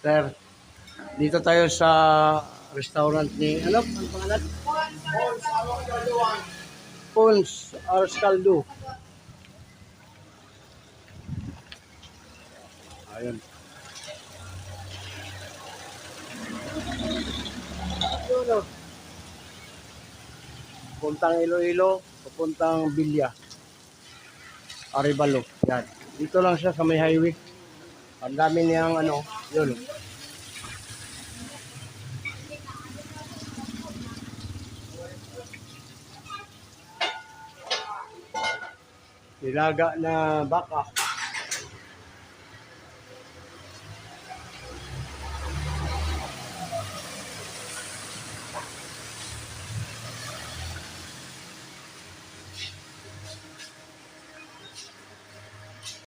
Sir, dito tayo sa restaurant ni, ano? Ang pangalan? Pons Arscaldo. Ayun. Yun, oh. Puntang Iloilo, papuntang Bilya. Arevalo. Yan. Dito lang siya sa may highway. Ang dami niyang ano, yun. Nilaga na baka.